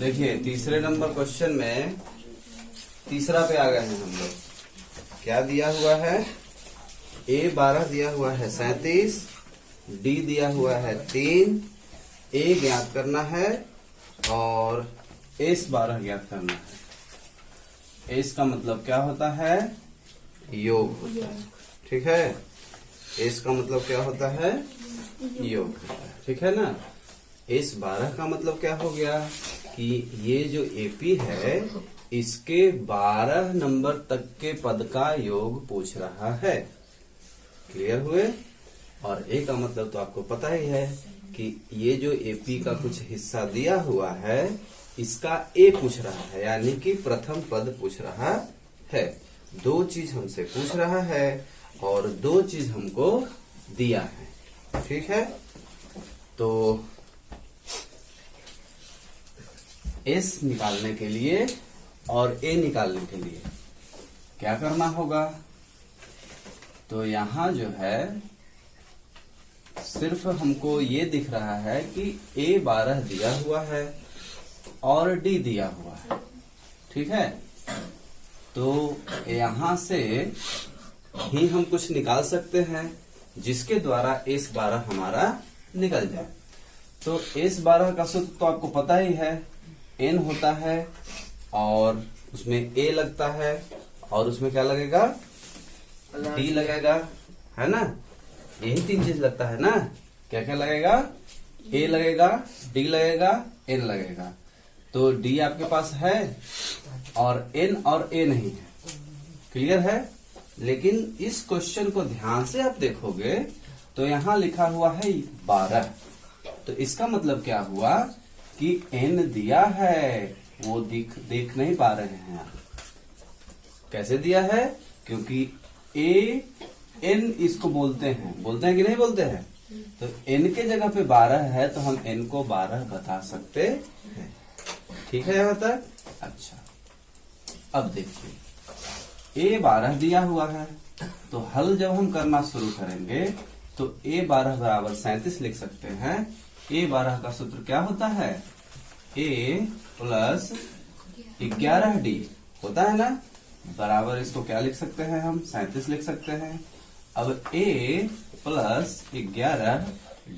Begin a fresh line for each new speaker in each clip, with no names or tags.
देखिए तीसरे number question में तीसरा पे आ गए हैं हम लोग। क्या दिया हुआ है? A12 दिया हुआ है 37, D दिया हुआ है 3, A ज्ञात करना है और S12 ज्ञात करना है। S का मतलब क्या होता है? योग होता है। ठीक है, S का मतलब क्या होता है? योग होता है। ठीक है ना। S12 का मतलब क्या हो गया कि ये जो AP है इसके 12 नंबर तक के पद का योग पूछ रहा है। क्लियर हुए? और A का मतलब तो आपको पता ही है कि ये जो AP का कुछ हिस्सा दिया हुआ है इसका A पूछ रहा है, यानी कि प्रथम पद पूछ रहा है। दो चीज हमसे पूछ रहा है और दो चीज हमको दिया है। ठीक है, तो S निकालने के लिए और A निकालने के लिए क्या करना होगा? तो यहां जो है सिर्फ हमको ये दिख रहा है कि A12 दिया हुआ है और D दिया हुआ है। ठीक है, तो यहां से ही हम कुछ निकाल सकते हैं जिसके द्वारा S12 हमारा निकल जाए। तो S12 का सूत्र तो आपको पता ही है, N होता है और उसमें A लगता है और उसमें क्या लगेगा? D लगेगा, है ना। यही तीन चीज लगता है ना। क्या क्या लगेगा? A लगेगा, D लगेगा, N लगेगा। तो D आपके पास है और N और A नहीं है। क्लियर है? लेकिन इस क्वेश्चन को ध्यान से आप देखोगे तो यहाँ लिखा हुआ है 12। तो इसका मतलब क्या हुआ कि N दिया है, वो देख नहीं पा रहे हैं आप। कैसे दिया है? क्योंकि N इसको बोलते हैं कि नहीं बोलते हैं। तो N के जगह पे 12 है तो हम N को 12 बता सकते हैं। ठीक है यहाँ तक? अच्छा, अब देखिए A12 दिया हुआ है तो हल जब हम करना शुरू करेंगे तो A12 बराबर 37 लिख सकते हैं। A12 का सूत्र क्या होता है? A प्लस 11D होता है ना, बराबर इसको क्या लिख सकते हैं हम? 37 लिख सकते हैं। अब A प्लस 11,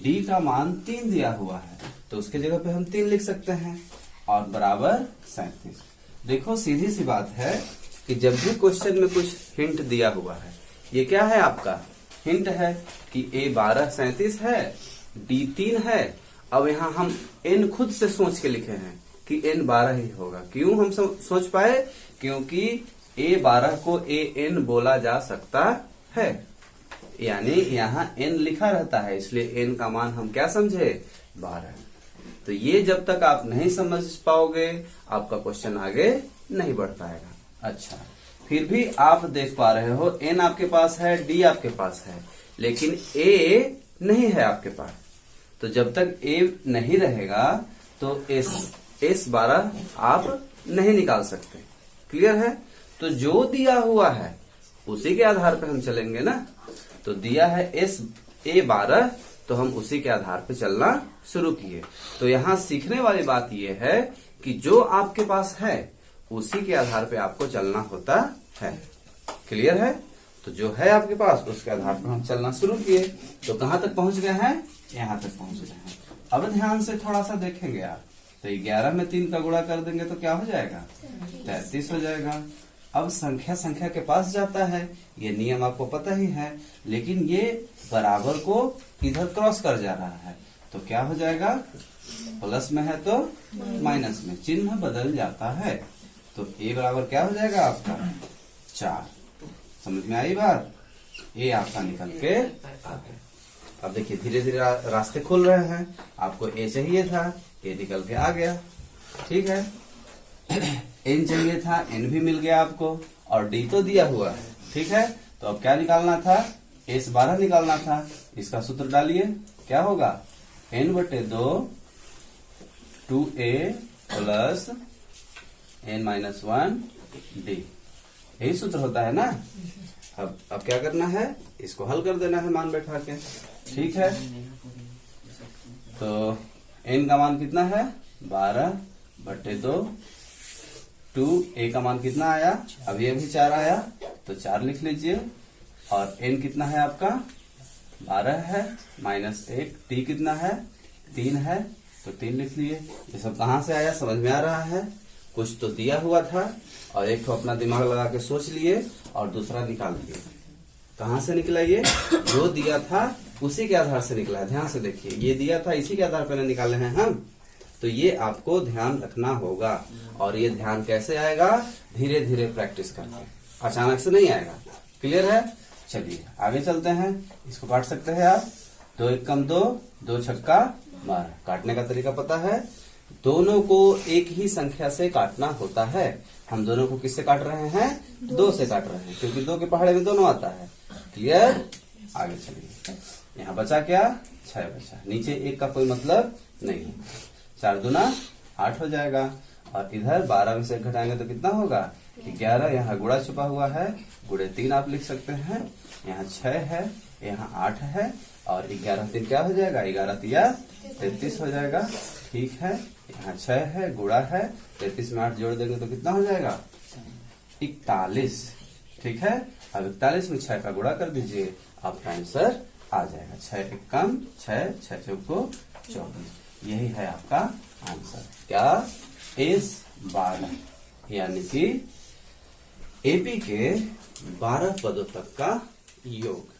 D का मान 3 दिया हुआ है तो उसके जगह पे हम 3 लिख सकते हैं और बराबर 37। देखो सीधी सी बात है कि जब भी क्वेश्चन में कुछ हिंट दिया हुआ है, ये क्या है? आपका हिंट है कि A12 37 है, D 3 है। अब यहाँ हम N खुद से सोच के लिखे हैं कि N 12 ही होगा। क्यों हम सोच पाए? क्योंकि A12 को AN बोला जा सकता है, यानी यहाँ N लिखा रहता है, इसलिए N का मान हम क्या समझे? 12। तो ये जब तक आप नहीं समझ पाओगे आपका क्वेश्चन आगे नहीं बढ़ पाएगा। अच्छा, फिर भी आप देख पा रहे हो N आपके पास है, D आपके पास है, लेकिन A नहीं है आपके पास। तो जब तक A नहीं रहेगा तो S12 आप नहीं निकाल सकते। क्लियर है? तो जो दिया हुआ है उसी के आधार पर हम चलेंगे ना। तो दिया है A12 तो हम उसी के आधार पे चलना शुरू किए। तो यहाँ सीखने वाली बात यह है कि जो आपके पास है उसी के आधार पे आपको चलना होता है। क्लियर है? तो जो है आपके पास उसके आधार पर हम चलना शुरू किए। तो कहाँ तक पहुंच गए हैं? यहाँ तक पहुंच गए हैं। अब ध्यान से थोड़ा सा देखेंगे आप, तो 11 में 3 का गुणा कर देंगे तो क्या हो जाएगा? 33 हो जाएगा। अब संख्या के पास जाता है, ये नियम आपको पता ही है, लेकिन ये बराबर को इधर क्रॉस कर जा रहा है तो क्या हो जाएगा? प्लस में है तो माइनस में, चिन्ह बदल जाता है। तो A बराबर क्या हो जाएगा आपका? 4। समझ में आई बात? A आपका निकल के आ गया। अब देखिए धीरे धीरे रास्ते खुल रहे हैं। आपको A चाहिए था, A निकल के आ गया। ठीक है, N चाहिए था, N भी मिल गया आपको, और D तो दिया हुआ है। ठीक है, तो अब क्या निकालना था? S12 निकालना था। इसका सूत्र डालिए, क्या होगा? N/2 2A प्लस N-1D, यही सूत्र होता है ना। अब क्या करना है? इसको हल कर देना है मान बैठा के। ठीक है, तो N का मान कितना है? 12। बटे 2, 2 a का मान कितना आया, अब ये भी 4 आया तो 4 लिख लीजिए। और n कितना है आपका 12 है, माइनस 1, t कितना है 3 है तो 3 लिख लिए। ये सब कहाँ से आया समझ में आ रहा है? कुछ तो दिया हुआ था और एक तो अपना दिमाग लगा के सोच लिए और दूसरा निकाल लिए। कहाँ से निकला ये? जो दिया था उसी के आधार से निकला है। ध्यान से देखिए, ये दिया था इसी के आधार पर निकाले हैं हम, तो ये आपको ध्यान रखना होगा। और ये ध्यान कैसे आएगा? धीरे धीरे प्रैक्टिस करके, अचानक से नहीं आएगा। क्लियर है? चलिए आगे चलते हैं। इसको काट सकते हैं आप, 2 एकम 2, 2 छक्का 12। काटने का तरीका पता है? दोनों को एक ही संख्या से काटना होता है। हम दोनों को किससे काट रहे हैं? 2 से काट रहे हैं, क्योंकि 2 के पहाड़े में दोनों आता है। क्लियर? आगे चलिए। यहाँ बचा क्या? 6 बचा। नीचे 1 का कोई मतलब नहीं है। 4 दूना 8 हो जाएगा। और इधर 12 में से 1 घटाएंगे तो कितना होगा? 11। यहाँ गुणा छुपा हुआ है, गुणे 3 आप लिख सकते हैं। यहाँ 6 है, यहाँ 8 है और 11 3 क्या हो जाएगा? 11 तिया 33 हो जाएगा। ठीक है, यहाँ 6 है, गुणा है, 33 में 8 जोड़ देंगे तो कितना हो जाएगा? 41। ठीक है, अब 41 में 6 का गुणा कर दीजिए, आपका आंसर आ जाएगा। 6 एकम 6, 6 चौको 24। यही है आपका आंसर। क्या? इस 12 यानी कि एपी के 12 पदों तक का योग।